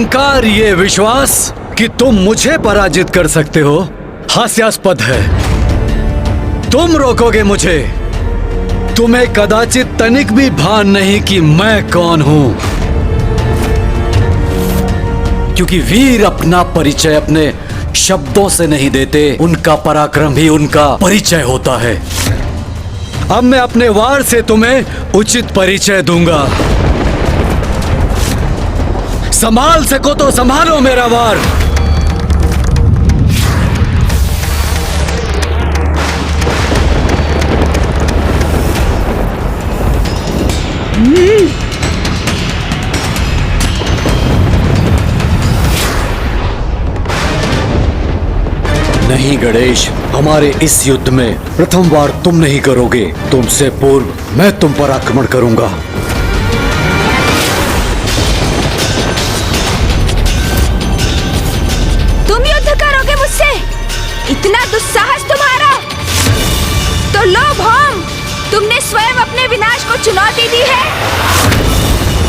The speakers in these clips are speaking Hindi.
अहंकार, ये विश्वास कि तुम मुझे पराजित कर सकते हो हास्यास्पद है। तुम रोकोगे मुझे। तुम्हें कदाचित तनिक भी भान नहीं कि मैं कौन हूं, क्योंकि वीर अपना परिचय अपने शब्दों से नहीं देते, उनका पराक्रम ही उनका परिचय होता है। अब मैं अपने वार से तुम्हें उचित परिचय दूंगा। संभाल सको तो संभालो मेरा वार। नहीं गणेश, हमारे इस युद्ध में प्रथम वार तुम नहीं करोगे। तुमसे पूर्व मैं तुम पर आक्रमण करूंगा। तुम युद्ध करोगे मुझसे? इतना दुस्साहस तुम्हारा? तो लो भौम, तुमने स्वयं अपने विनाश को चुनौती दी है,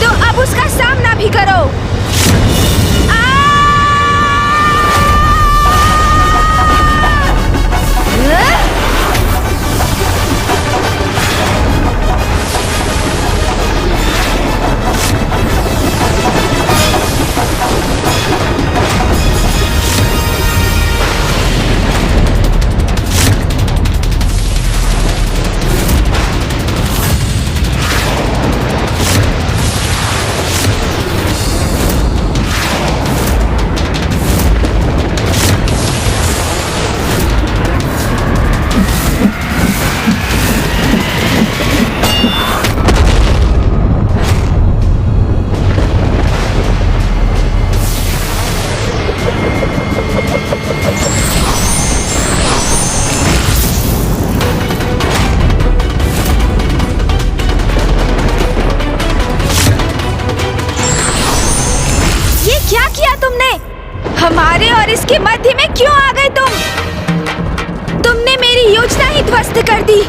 तो अब उसका सामना भी करो। हमारे और इसके मध्य में क्यों आ गए तुम? तुमने मेरी योजना ही ध्वस्त कर दी।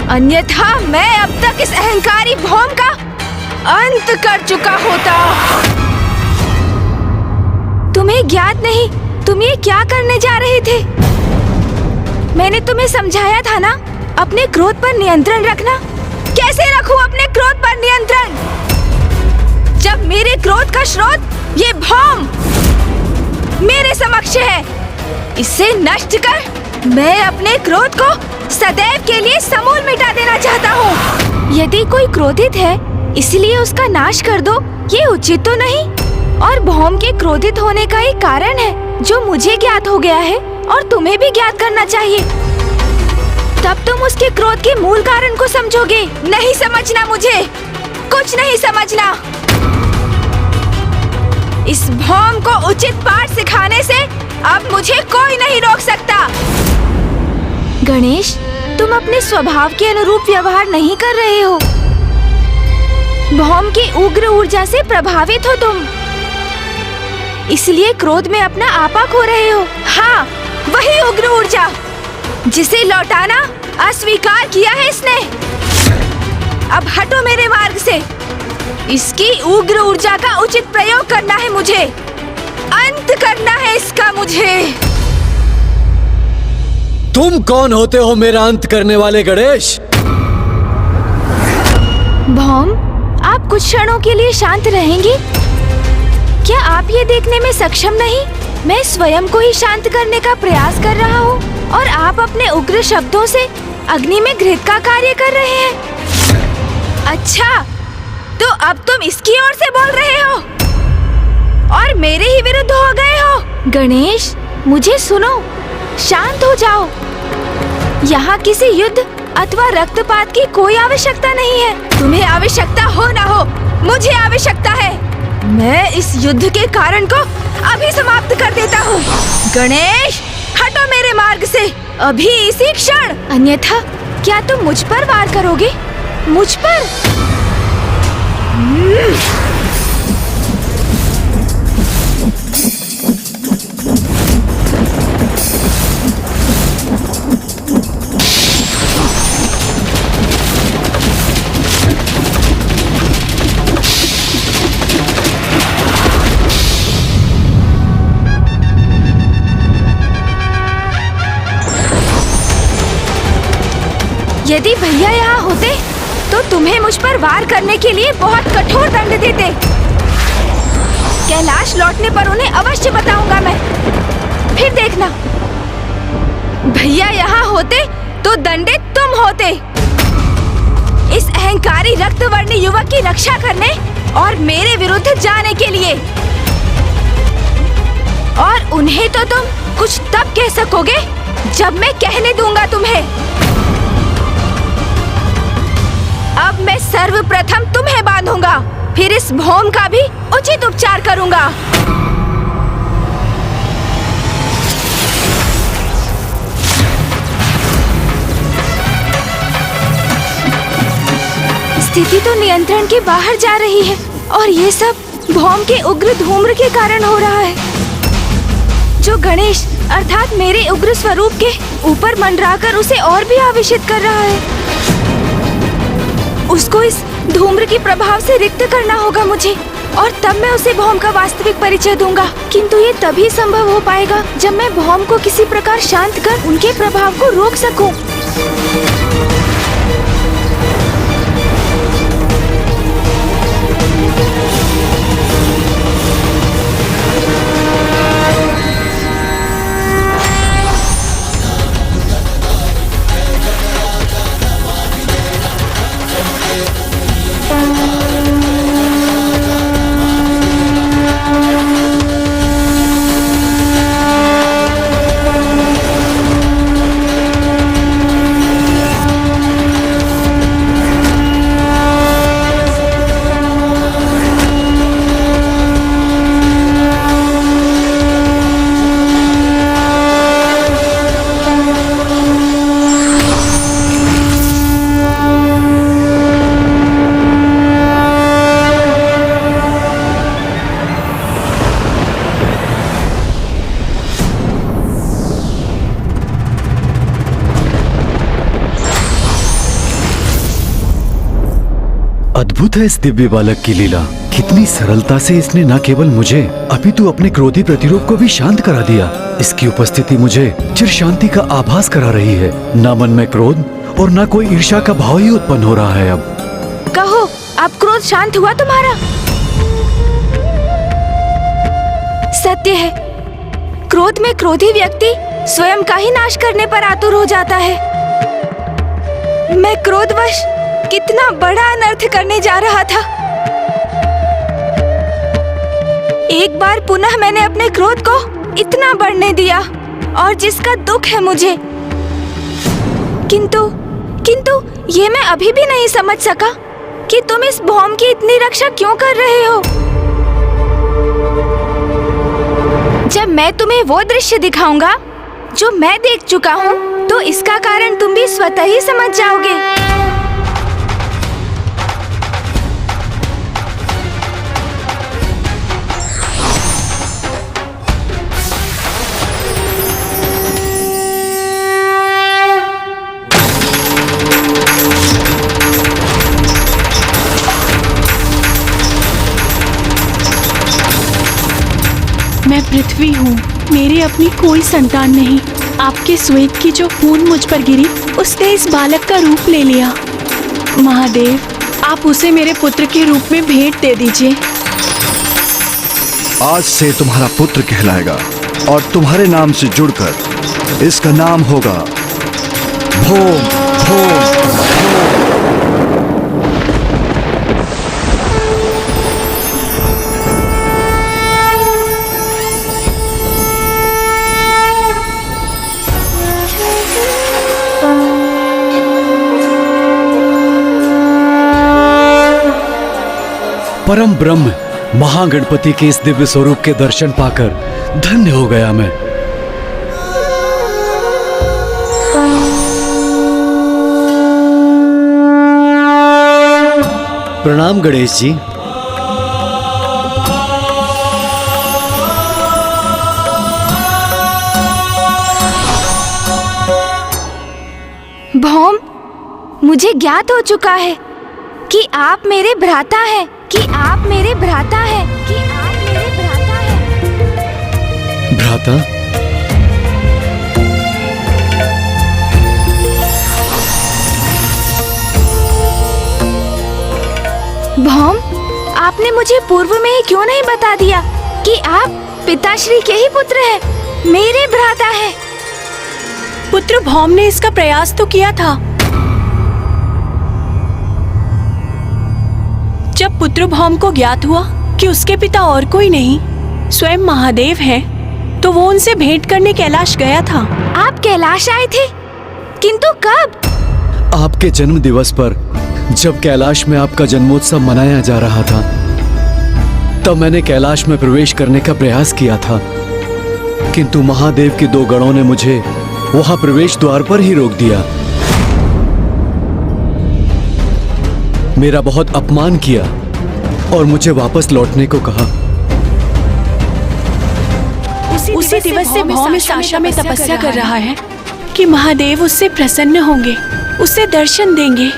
अन्यथा मैं अब तक इस अहंकारी भौम का अंत कर चुका होता। तुम्हें ज्ञात नहीं तुम ये क्या करने जा रहे थे? मैंने तुम्हें समझाया था ना, अपने क्रोध पर नियंत्रण रखना। कैसे रखूं अपने क्रोध पर नियंत्रण, जब मेरे क्रोध का स्रोत ये भौम मेरे समक्ष है? इसे नष्ट कर मैं अपने क्रोध को सदैव के लिए समूल मिटा देना चाहता हूँ। यदि कोई क्रोधित है इसलिए उसका नाश कर दो, ये उचित तो नहीं। और भौम के क्रोधित होने का एक कारण है जो मुझे ज्ञात हो गया है और तुम्हें भी ज्ञात करना चाहिए। तब तुम उसके क्रोध के मूल कारण को समझोगे। नहीं समझना, मुझे कुछ नहीं समझना। इस भौम को उचित पाठ सिखाने से अब मुझे कोई नहीं रोक सकता। गणेश, तुम अपने स्वभाव के अनुरूप व्यवहार नहीं कर रहे हो। भौम की उग्र ऊर्जा से प्रभावित हो तुम, इसलिए क्रोध में अपना आपा खो रहे हो। हाँ, वही उग्र ऊर्जा जिसे लौटाना अस्वीकार किया है इसने। अब हटो मेरे मार्ग से। इसकी उग्र ऊर्जा का उचित प्रयोग करना है मुझे, अंत करना है इसका मुझे। तुम कौन होते हो मेरा अंत करने वाले गणेश? भौम, आप कुछ क्षणों के लिए शांत रहेंगे? क्या आप ये देखने में सक्षम नहीं मैं स्वयं को ही शांत करने का प्रयास कर रहा हूँ और आप अपने उग्र शब्दों से अग्नि में घृत का कार्य कर रहे हैं? अच्छा, तो अब तुम इसकी ओर से बोल रहे हो और मेरे ही विरुद्ध हो गए हो। गणेश, मुझे सुनो, शांत हो जाओ। यहाँ किसी युद्ध अथवा रक्तपात की कोई आवश्यकता नहीं है। तुम्हें आवश्यकता हो ना हो, मुझे आवश्यकता है। मैं इस युद्ध के कारण को अभी समाप्त कर देता हूँ। गणेश, हटो मेरे मार्ग से अभी, इसी क्षण। अन्यथा क्या तुम मुझ पर वार करोगे? मुझ पर? यदि भैया यहाँ होते तो तुम्हें मुझ पर वार करने के लिए बहुत कठोर दंड देते। कैलाश लौटने पर उन्हें अवश्य बताऊंगा मैं। फिर देखना, भैया यहाँ होते तो दंडित तुम होते। इस अहंकारी रक्तवर्णी युवक की रक्षा करने और मेरे विरुद्ध जाने के लिए। और उन्हें तो तुम कुछ तब कह सकोगे जब मैं कहने दूंगा तुम्हें। अब मैं सर्वप्रथम तुम्हें बांधूंगा, फिर इस भौम का भी उचित उपचार करूंगा। स्थिति तो नियंत्रण के बाहर जा रही है और ये सब भौम के उग्र धूम्र के कारण हो रहा है, जो गणेश अर्थात मेरे उग्र स्वरूप के ऊपर मंडराकर उसे और भी आवेशित कर रहा है। उसको इस धूम्र के प्रभाव से रिक्त करना होगा मुझे, और तब मैं उसे भौम का वास्तविक परिचय दूंगा। किंतु ये तभी संभव हो पाएगा जब मैं भौम को किसी प्रकार शांत कर उनके प्रभाव को रोक सकूं। अद्भुत है इस दिव्य बालक की लीला। कितनी सरलता से इसने न केवल मुझे अपितु अपने क्रोधी प्रतिरूप को भी शांत करा दिया। इसकी उपस्थिति मुझे चिर शांति का आभास करा रही है। न मन में क्रोध और न कोई ईर्ष्या का भाव ही उत्पन्न हो रहा है। अब कहो, अब क्रोध शांत हुआ तुम्हारा? सत्य है, क्रोध में क्रोधी व्यक्ति स्वयं का ही नाश करने पर आतुर हो जाता है। मैं क्रोधवश कितना बड़ा अनर्थ करने जा रहा था। एक बार पुनः मैंने अपने क्रोध को इतना बढ़ने दिया, और जिसका दुख है मुझे। किंतु ये मैं अभी भी नहीं समझ सका कि तुम इस भौम की इतनी रक्षा क्यों कर रहे हो। जब मैं तुम्हें वो दृश्य दिखाऊंगा जो मैं देख चुका हूँ, तो इसका कारण तुम भी स्वतः ही समझ जाओगे। मैं पृथ्वी हूँ, मेरी अपनी कोई संतान नहीं। आपके श्वेत की जो खून मुझ पर गिरी, उसने इस बालक का रूप ले लिया। महादेव, आप उसे मेरे पुत्र के रूप में भेंट दे दीजिए। आज से तुम्हारा पुत्र कहलाएगा और तुम्हारे नाम से जुड़कर इसका नाम होगा भौम। भौम परम ब्रह्म महागणपति के इस दिव्य स्वरूप के दर्शन पाकर धन्य हो गया मैं। प्रणाम गणेश जी। भौम, मुझे ज्ञात हो चुका है कि आप मेरे भ्राता हैं, कि आप मेरे भ्राता हैं, कि आप मेरे भ्राता हैं। भ्राता? भौम, आपने मुझे पूर्व में ही क्यों नहीं बता दिया कि आप पिताश्री के ही पुत्र हैं, मेरे भ्राता हैं। पुत्र भौम ने इसका प्रयास तो किया था। जब पुत्र भौम को ज्ञात हुआ कि उसके पिता और कोई नहीं स्वयं महादेव हैं, तो वो उनसे भेंट करने कैलाश गया था। आप कैलाश आए थे, किंतु कब? आपके जन्म दिवस पर जब कैलाश में आपका जन्मोत्सव मनाया जा रहा था, तब मैंने कैलाश में प्रवेश करने का प्रयास किया था, किंतु महादेव के 2 गणों ने मुझे वहां प्रवेश द्वार पर ही रोक दिया। मेरा बहुत अपमान किया और मुझे वापस लौटने को कहा। उसी दिवस से भौम इस आशा में तपस्या कर रहा है कि महादेव उससे प्रसन्न होंगे, उसे दर्शन देंगे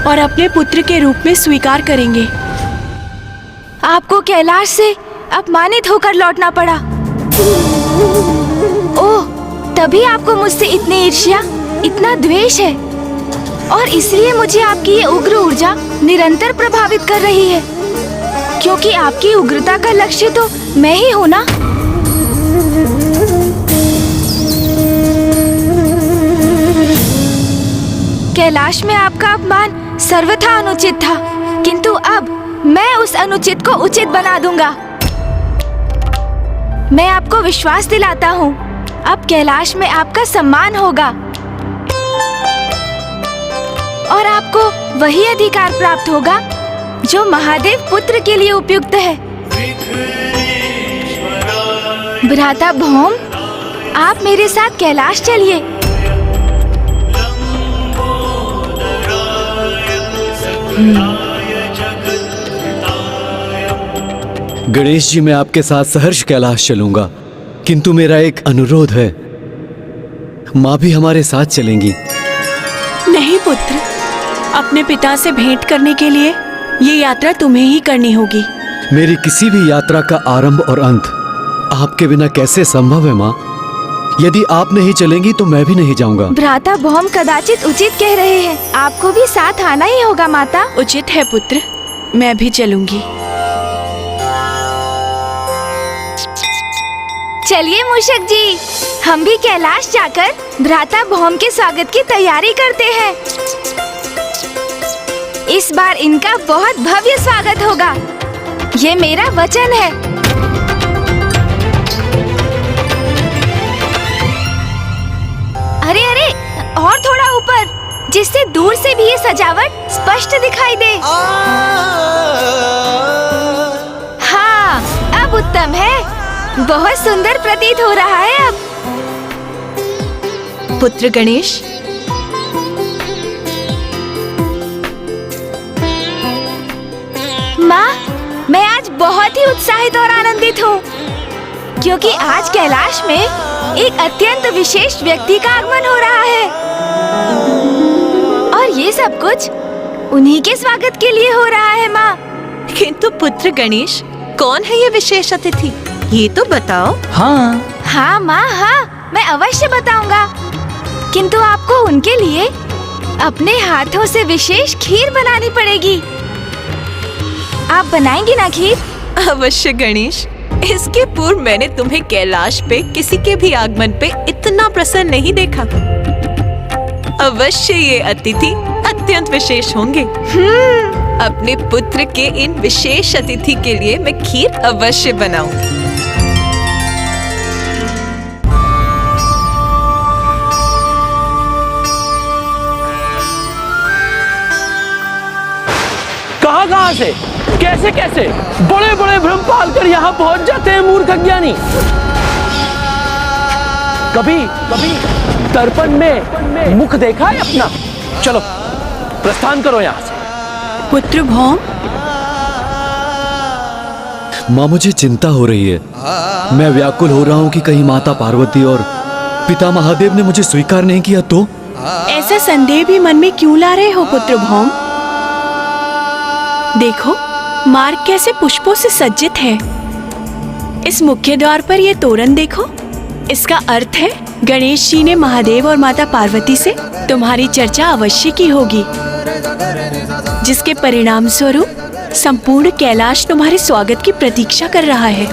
और अपने पुत्र के रूप में स्वीकार करेंगे। आपको कैलाश से अपमानित होकर लौटना पड़ा। ओह, तभी आपको मुझसे इतनी ईर्ष्या, इतना द्वेष है, और इसलिए मुझे आपकी ये उग्र ऊर्जा निरंतर प्रभावित कर रही है, क्योंकि आपकी उग्रता का लक्ष्य तो मैं ही हूँ ना। कैलाश में आपका अपमान सर्वथा अनुचित था, किंतु अब मैं उस अनुचित को उचित बना दूंगा। मैं आपको विश्वास दिलाता हूँ, अब कैलाश में आपका सम्मान होगा और आपको वही अधिकार प्राप्त होगा जो महादेव पुत्र के लिए उपयुक्त है। भ्राता भौम, आप मेरे साथ कैलाश चलिए। गणेश जी, मैं आपके साथ सहर्ष कैलाश चलूंगा, किंतु मेरा एक अनुरोध है, माँ भी हमारे साथ चलेंगी। नहीं पुत्र, अपने पिता से भेंट करने के लिए ये यात्रा तुम्हें ही करनी होगी। मेरी किसी भी यात्रा का आरंभ और अंत आपके बिना कैसे संभव है माँ? यदि आप नहीं चलेंगी तो मैं भी नहीं जाऊंगा। भ्राता भौम कदाचित उचित कह रहे हैं, आपको भी साथ आना ही होगा माता। उचित है पुत्र, मैं भी चलूंगी। चलिए मूषक जी, हम भी कैलाश जाकर भ्राता भौम के स्वागत की तैयारी करते हैं। इस बार इनका बहुत भव्य स्वागत होगा, ये मेरा वचन है। अरे अरे, और थोड़ा ऊपर, जिससे दूर से भी ये सजावट स्पष्ट दिखाई दे। हाँ, अब उत्तम है, बहुत सुंदर प्रतीत हो रहा है अब। पुत्र गणेश, माँ, मैं आज बहुत ही उत्साहित और आनंदित हूँ, क्योंकि आज कैलाश में एक अत्यंत विशेष व्यक्ति का आगमन हो रहा है, और ये सब कुछ उन्हीं के स्वागत के लिए हो रहा है माँ। किंतु पुत्र गणेश, कौन है ये विशेष अतिथि, ये तो बताओ। हाँ माँ, हाँ, मैं अवश्य बताऊंगा, किंतु आपको उनके लिए अपने हाथों से विशेष खीर बनानी पड़ेगी। आप बनाएंगी ना खीर? अवश्य गणेश, इसके पूर्व मैंने तुम्हें कैलाश पे किसी के भी आगमन पे इतना प्रसन्न नहीं देखा। अवश्य ये अतिथि अत्यंत विशेष होंगे। अपने पुत्र के इन विशेष अतिथि के लिए मैं खीर अवश्य बनाऊंगी। कहां से, कैसे कैसे बड़े बड़े भ्रम पालकर यहाँ पहुंच जाते हैं मूर्ख अज्ञानी। कभी कभी दर्पण में मुख देखा है अपना? चलो प्रस्थान करो यहाँ से। पुत्र भौम, माँ, मुझे चिंता हो रही है। मैं व्याकुल हो रहा हूँ कि कहीं माता पार्वती और पिता महादेव ने मुझे स्वीकार नहीं किया तो? ऐसा संदेह भी मन में क्यों ला रहे हो पुत्र भौम? देखो, मार्ग कैसे पुष्पों से सज्जित है। इस मुख्य द्वार पर ये तोरण देखो, इसका अर्थ है गणेश जी ने महादेव और माता पार्वती से तुम्हारी चर्चा अवश्य की होगी, जिसके परिणाम स्वरूप संपूर्ण कैलाश तुम्हारे स्वागत की प्रतीक्षा कर रहा है।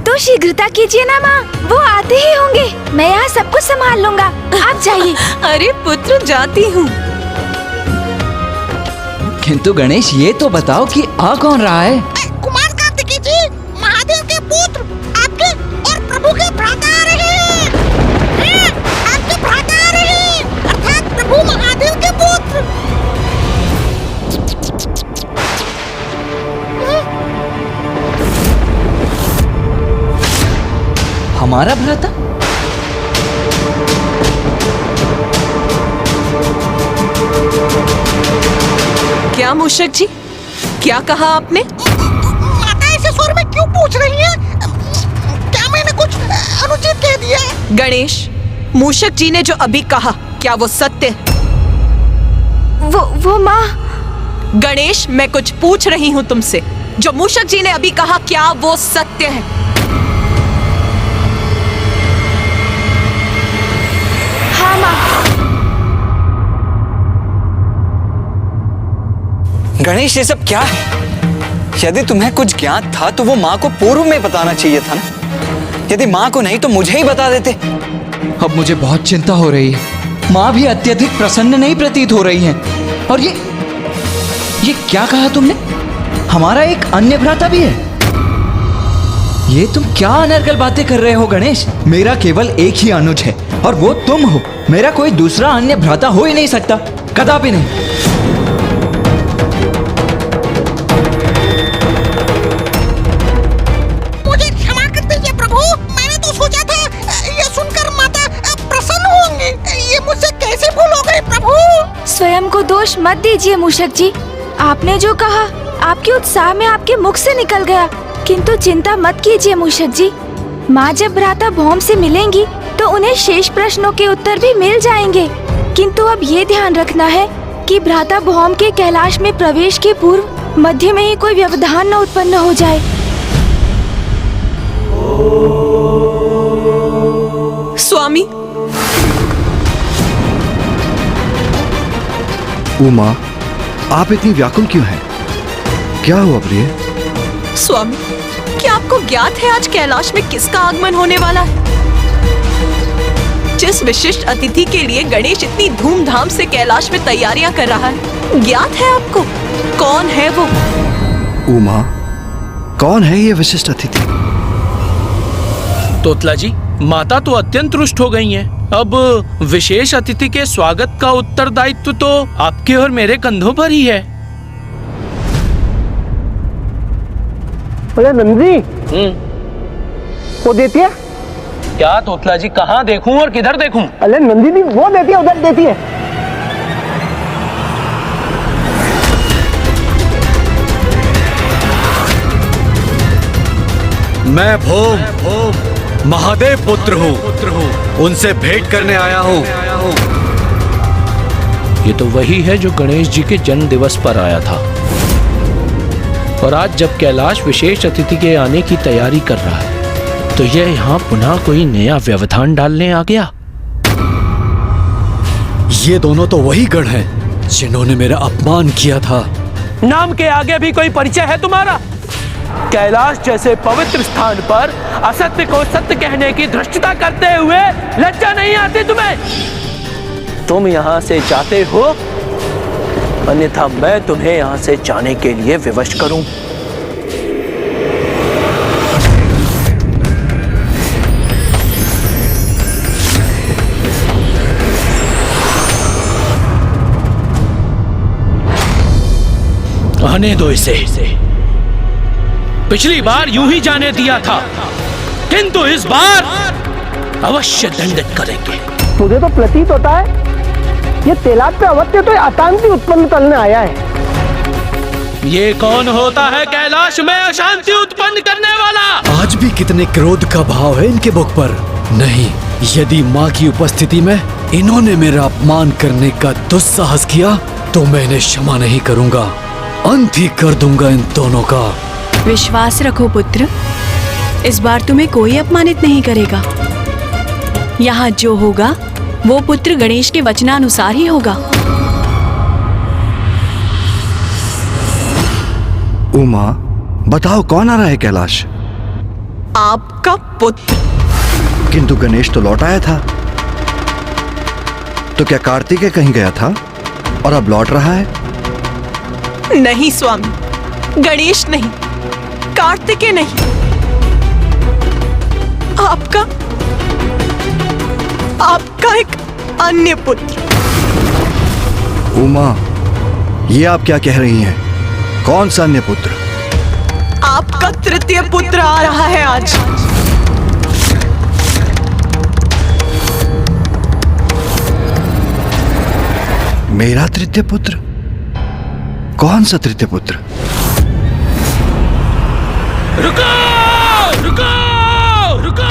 तो शीघ्रता कीजिए ना माँ, वो आते ही होंगे। मैं यहाँ सब कुछ संभाल लूँगा, आप जाइए। अरे पुत्र, जाती हूँ। किंतु गणेश, ये तो बताओ कि आ कौन रहा है? कुमार कार्तिकेय जी, महादेव के पुत्र आपके और प्रभु के भ्राता आ रहे हैं। आपके भ्राता आ रहे हैं, अर्थात प्रभु महादेव के पुत्र। हमारा भ्राता? क्या मूषक जी, क्या कहा आपने? माता ऐसे स्वर में क्यों पूछ रही हैं? क्या मैंने कुछ अनुचित कह दिया? गणेश, मूषक जी ने जो अभी कहा, क्या वो सत्य है? वो माँ। गणेश, मैं कुछ पूछ रही हूँ तुमसे। जो मूषक जी ने अभी कहा, क्या वो सत्य है? हाँ माँ। गणेश, ये सब क्या है? यदि तुम्हें कुछ ज्ञात था तो वो माँ को पूर्व में बताना चाहिए था ना। यदि माँ को नहीं तो मुझे ही बता देते। अब मुझे बहुत चिंता हो रही है। माँ भी अत्यधिक प्रसन्न नहीं प्रतीत हो रही हैं। और ये क्या कहा तुमने? हमारा एक अन्य भ्राता भी है? ये तुम क्या अनर्गल बातें कर रहे हो गणेश? मेरा केवल एक ही अनुज है और वो तुम हो। मेरा कोई दूसरा अन्य भ्राता हो ही नहीं सकता, कदापि नहीं। मुझे क्षमा कर दीजिए प्रभु, मैंने तो सोचा था ये सुनकर माता प्रसन्न होंगी। ये मुझसे कैसे भूल हो गई प्रभु? स्वयं को दोष मत दीजिए मूषक जी। आपने जो कहा आपके उत्साह में आपके मुख से निकल गया। किंतु चिंता मत कीजिए मूषक जी। माँ जब भ्राता भौम से मिलेंगी तो उन्हें शेष प्रश्नों के उत्तर भी मिल जाएंगे। किंतु अब ये ध्यान रखना है कि भ्राता भौम के कैलाश में प्रवेश के पूर्व मध्य में ही कोई व्यवधान न उत्पन्न हो जाए। स्वामी। उमा, आप इतनी व्याकुल क्यों हैं? क्या हुआ प्रिय? स्वामी, क्या आपको ज्ञात है आज कैलाश में किसका आगमन होने वाला है? जिस विशिष्ट अतिथि के लिए गणेश इतनी धूमधाम से कैलाश में तैयारियां कर रहा है, ज्ञात है आपको? कौन है वो? उमा, कौन है ये विशिष्ट अतिथि? तोतला जी, माता तो अत्यंत रुष्ट हो गई हैं। अब विशेष अतिथि के स्वागत का उत्तरदायित्व तो आपके और मेरे कंधों पर ही है। अरे नंदी, वो देती है क्या? तोतला जी, कहाँ देखूं और किधर देखूं? अरे नंदिनी वो देती है, उधर देती है। मैं भौम महादेव पुत्र हूँ, उनसे भेंट करने आया हूँ। ये तो वही है जो गणेश जी के जन्म दिवस पर आया था। और आज जब कैलाश विशेष अतिथि के आने की तैयारी कर रहा है तो यह यहाँ पुनः कोई नया व्यवधान डालने आ गया। ये दोनों तो वही गण हैं जिन्होंने मेरा अपमान किया था। नाम के आगे भी कोई परिचय है तुम्हारा? कैलाश जैसे पवित्र स्थान पर असत्य को सत्य कहने की धृष्टता करते हुए लज्जा नहीं आती तुम्हें? तुम यहाँ से जाते हो, अन्यथा मैं तुम्हें यहाँ से जाने के लिए विवश करूं। आने दो इसे। पिछली बार यूं ही जाने दिया था, किंतु इस बार अवश्य दंडित करेंगे। मुझे तो प्रतीत होता है ये तेलाब पे अवत्य तो अशांति उत्पन्न करने आया है। ये कौन होता है कैलाश में अशांति उत्पन्न करने वाला? आज भी कितने क्रोध का भाव है इनके मुख पर। नहीं, यदि माँ की उपस्थिति में इन्होंने मेरा अपमान करने का दुस्साहस किया तो मैं इन्हें क्षमा नहीं करूंगा। अंत ही कर दूंगा इन दोनों का। विश्वास रखो पुत्र, इस बार तुम्हें कोई अपमानित नहीं करेगा। यहाँ जो होगा वो पुत्र गणेश के वचनानुसार ही होगा। उमा, बताओ कौन आ रहा है कैलाश? आपका पुत्र। किंतु गणेश तो लौट आया था। तो क्या कार्तिकेय कहीं गया था और अब लौट रहा है? नहीं स्वामी, गणेश नहीं, कार्तिकेय नहीं, आपका एक अन्य पुत्र। उमा, ये आप क्या कह रही हैं? कौन सा अन्य पुत्र? आपका तृतीय पुत्र आ रहा है आज। मेरा तृतीय पुत्र? कौन सा तृतीय पुत्र? रुको, रुको, रुको।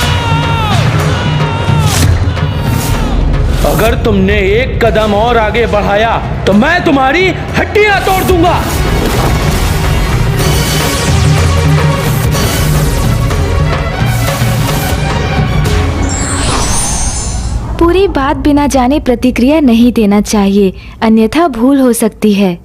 अगर तुमने एक कदम और आगे बढ़ाया तो मैं तुम्हारी हड्डियां तोड़ दूंगा। पूरी बात बिना जाने प्रतिक्रिया नहीं देना चाहिए, अन्यथा भूल हो सकती है।